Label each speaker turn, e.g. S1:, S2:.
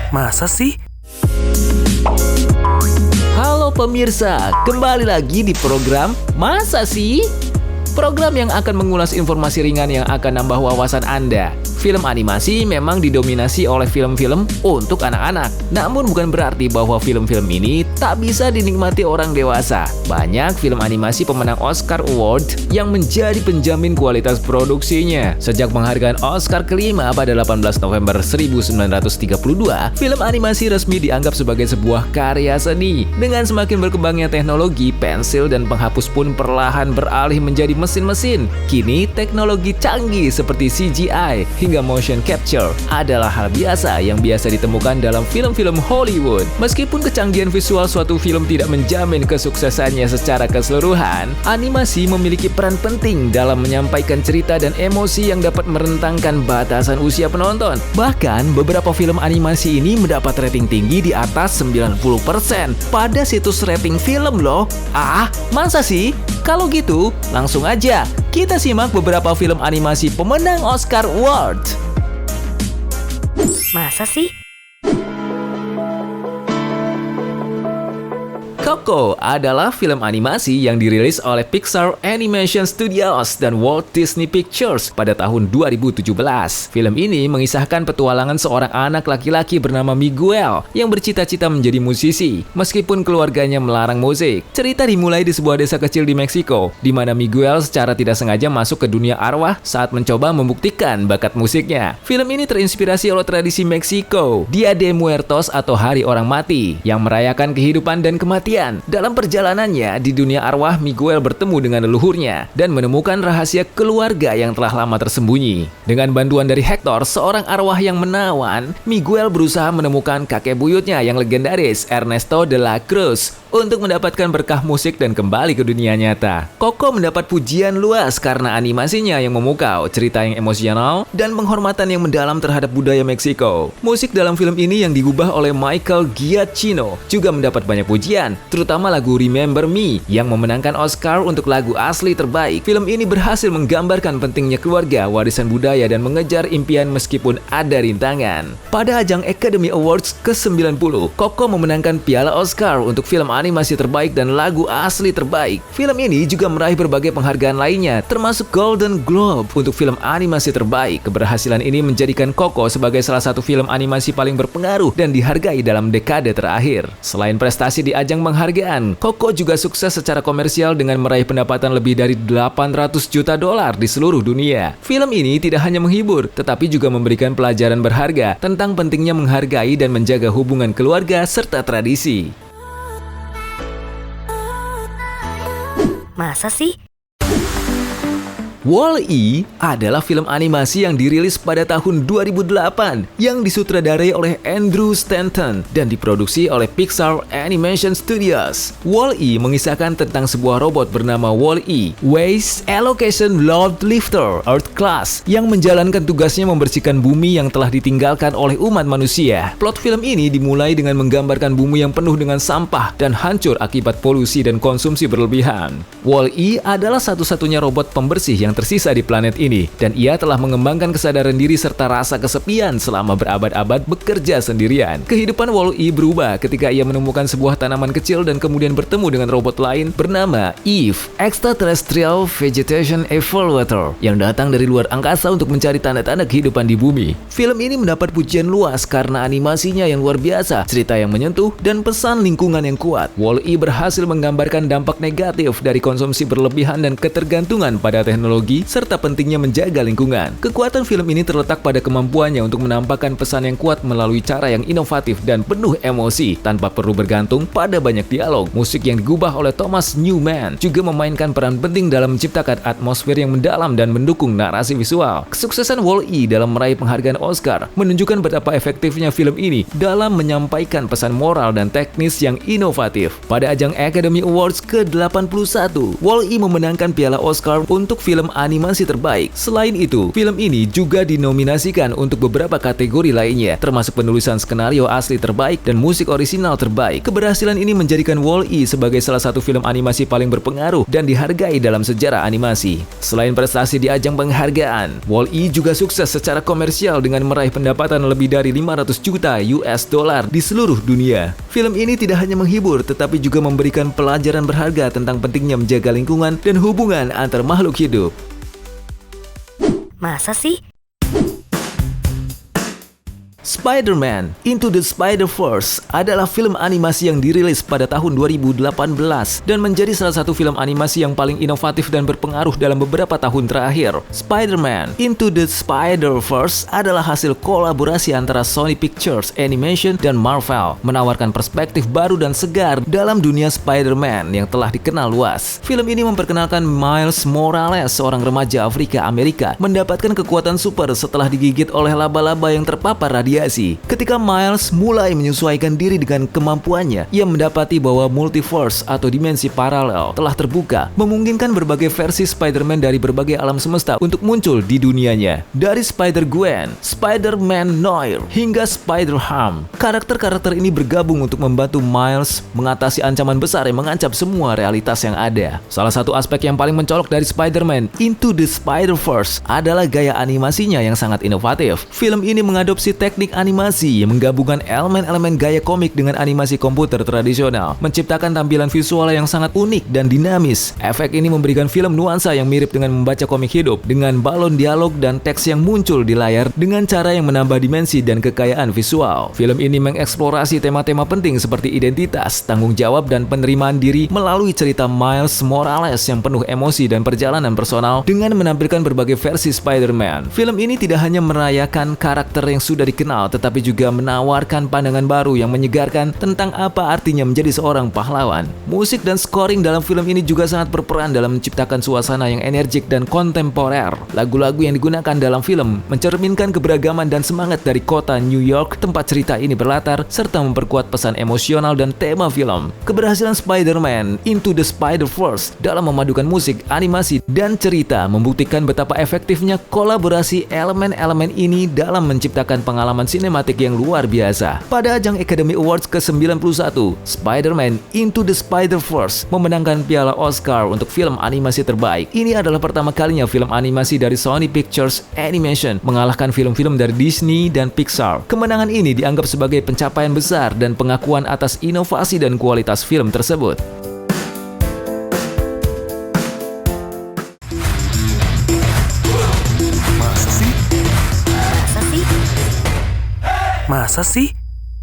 S1: Masa sih?
S2: Halo pemirsa, kembali lagi di program Masa Sih? Program yang akan mengulas informasi ringan yang akan nambah wawasan Anda. Film animasi memang didominasi oleh film-film untuk anak-anak. Namun bukan berarti bahwa film-film ini tak bisa dinikmati orang dewasa. Banyak film animasi pemenang Oscar Award yang menjadi penjamin kualitas produksinya. Sejak penghargaan Oscar kelima pada 18 November 1932, film animasi resmi dianggap sebagai sebuah karya seni. Dengan semakin berkembangnya teknologi, pensil dan penghapus pun perlahan beralih menjadi mesin-mesin. Kini teknologi canggih seperti CGI hingga motion capture adalah hal biasa yang biasa ditemukan dalam film-film Hollywood. Meskipun kecanggihan visual suatu film tidak menjamin kesuksesannya secara keseluruhan, animasi memiliki peran penting dalam menyampaikan cerita dan emosi yang dapat merentangkan batasan usia penonton. Bahkan, beberapa film animasi ini mendapat rating tinggi di atas 90% pada situs rating film loh. Ah, masa sih? Kalau gitu, langsung aja kita simak beberapa film animasi pemenang Oscar Award.
S1: Masa sih?
S2: Coco adalah film animasi yang dirilis oleh Pixar Animation Studios dan Walt Disney Pictures pada tahun 2017. Film ini mengisahkan petualangan seorang anak laki-laki bernama Miguel yang bercita-cita menjadi musisi, meskipun keluarganya melarang musik. Cerita dimulai di sebuah desa kecil di Meksiko, di mana Miguel secara tidak sengaja masuk ke dunia arwah saat mencoba membuktikan bakat musiknya. Film ini terinspirasi oleh tradisi Meksiko, Dia de Muertos atau Hari Orang Mati, yang merayakan kehidupan dan kematian. Dalam perjalanannya di dunia arwah, Miguel bertemu dengan leluhurnya dan menemukan rahasia keluarga yang telah lama tersembunyi. Dengan bantuan dari Hector, seorang arwah yang menawan, Miguel berusaha menemukan kakek buyutnya yang legendaris, Ernesto de la Cruz, untuk mendapatkan berkah musik dan kembali ke dunia nyata. Coco mendapat pujian luas karena animasinya yang memukau, cerita yang emosional, dan penghormatan yang mendalam terhadap budaya Meksiko. Musik dalam film ini yang digubah oleh Michael Giacchino juga mendapat banyak pujian, terutama lagu Remember Me yang memenangkan Oscar untuk lagu asli terbaik. Film ini berhasil menggambarkan pentingnya keluarga, warisan budaya, dan mengejar impian meskipun ada rintangan. Pada ajang Academy Awards ke-90, Coco memenangkan piala Oscar untuk film animasi terbaik dan lagu asli terbaik. Film ini juga meraih berbagai penghargaan lainnya, termasuk Golden Globe untuk film animasi terbaik. Keberhasilan ini menjadikan Coco sebagai salah satu film animasi paling berpengaruh dan dihargai dalam dekade terakhir. Selain prestasi di ajang penghargaan, Coco juga sukses secara komersial dengan meraih pendapatan lebih dari $800 juta di seluruh dunia. Film ini tidak hanya menghibur, tetapi juga memberikan pelajaran berharga tentang pentingnya menghargai dan menjaga hubungan keluarga serta tradisi.
S1: Masa sih?
S2: Wall-E adalah film animasi yang dirilis pada tahun 2008 yang disutradarai oleh Andrew Stanton dan diproduksi oleh Pixar Animation Studios. Wall-E mengisahkan tentang sebuah robot bernama Wall-E, Waste Allocation Load Lifter Earth Class, yang menjalankan tugasnya membersihkan bumi yang telah ditinggalkan oleh umat manusia. Plot film ini dimulai dengan menggambarkan bumi yang penuh dengan sampah dan hancur akibat polusi dan konsumsi berlebihan. Wall-E adalah satu-satunya robot pembersih yang tersisa di planet ini, dan ia telah mengembangkan kesadaran diri serta rasa kesepian selama berabad-abad bekerja sendirian. Kehidupan Wall-E berubah ketika ia menemukan sebuah tanaman kecil dan kemudian bertemu dengan robot lain bernama Eve, Extraterrestrial Vegetation Evaluator, yang datang dari luar angkasa untuk mencari tanda-tanda kehidupan di bumi. Film ini mendapat pujian luas karena animasinya yang luar biasa, cerita yang menyentuh, dan pesan lingkungan yang kuat. Wall-E berhasil menggambarkan dampak negatif dari konsumsi berlebihan dan ketergantungan pada teknologi serta pentingnya menjaga lingkungan. Kekuatan film ini terletak pada kemampuannya untuk menampakkan pesan yang kuat melalui cara yang inovatif dan penuh emosi tanpa perlu bergantung pada banyak dialog. Musik yang digubah oleh Thomas Newman juga memainkan peran penting dalam menciptakan atmosfer yang mendalam dan mendukung narasi visual. Kesuksesan Wall-E dalam meraih penghargaan Oscar menunjukkan betapa efektifnya film ini dalam menyampaikan pesan moral dan teknis yang inovatif. Pada ajang Academy Awards ke-81, Wall-E memenangkan piala Oscar untuk film film animasi terbaik. Selain itu, film ini juga dinominasikan untuk beberapa kategori lainnya, termasuk penulisan skenario asli terbaik dan musik orisinal terbaik. Keberhasilan ini menjadikan Wall-E sebagai salah satu film animasi paling berpengaruh dan dihargai dalam sejarah animasi. Selain prestasi di ajang penghargaan, Wall-E juga sukses secara komersial dengan meraih pendapatan lebih dari 500 juta US dollar di seluruh dunia. Film ini tidak hanya menghibur, tetapi juga memberikan pelajaran berharga tentang pentingnya menjaga lingkungan dan hubungan antar makhluk hidup.
S1: Masa sih?
S2: Spider-Man Into the Spider-Verse adalah film animasi yang dirilis pada tahun 2018 dan menjadi salah satu film animasi yang paling inovatif dan berpengaruh dalam beberapa tahun terakhir. Spider-Man Into the Spider-Verse adalah hasil kolaborasi antara Sony Pictures Animation dan Marvel, menawarkan perspektif baru dan segar dalam dunia Spider-Man yang telah dikenal luas. Film ini memperkenalkan Miles Morales, seorang remaja Afrika Amerika, mendapatkan kekuatan super setelah digigit oleh laba-laba yang terpapar radiasi. Ketika Miles mulai menyesuaikan diri dengan kemampuannya, ia mendapati bahwa multiverse atau dimensi paralel telah terbuka, memungkinkan berbagai versi Spider-Man dari berbagai alam semesta untuk muncul di dunianya. Dari Spider-Gwen, Spider-Man Noir, hingga Spider-Ham, karakter-karakter ini bergabung untuk membantu Miles mengatasi ancaman besar yang mengancam semua realitas yang ada. Salah satu aspek yang paling mencolok dari Spider-Man Into the Spider-Verse adalah gaya animasinya yang sangat inovatif. Film ini mengadopsi teknik animasi yang menggabungkan elemen-elemen gaya komik dengan animasi komputer tradisional, menciptakan tampilan visual yang sangat unik dan dinamis. Efek ini memberikan film nuansa yang mirip dengan membaca komik hidup, dengan balon dialog dan teks yang muncul di layar dengan cara yang menambah dimensi dan kekayaan visual. Film ini mengeksplorasi tema-tema penting seperti identitas, tanggung jawab, dan penerimaan diri melalui cerita Miles Morales yang penuh emosi dan perjalanan personal dengan menampilkan berbagai versi Spider-Man. Film ini tidak hanya merayakan karakter yang sudah dikenal, tetapi juga menawarkan pandangan baru yang menyegarkan tentang apa artinya menjadi seorang pahlawan. Musik dan scoring dalam film ini juga sangat berperan dalam menciptakan suasana yang energik dan kontemporer. Lagu-lagu yang digunakan dalam film mencerminkan keberagaman dan semangat dari kota New York tempat cerita ini berlatar, serta memperkuat pesan emosional dan tema film. Keberhasilan Spider-Man Into the Spider-Verse dalam memadukan musik, animasi, dan cerita membuktikan betapa efektifnya kolaborasi elemen-elemen ini dalam menciptakan pengalaman sinematik yang luar biasa. Pada ajang Academy Awards ke-91, Spider-Man Into the Spider-Verse memenangkan piala Oscar untuk film animasi terbaik. Ini adalah pertama kalinya film animasi dari Sony Pictures Animation mengalahkan film-film dari Disney dan Pixar. Kemenangan ini dianggap sebagai pencapaian besar dan pengakuan atas inovasi dan kualitas film tersebut.
S1: Masa sih?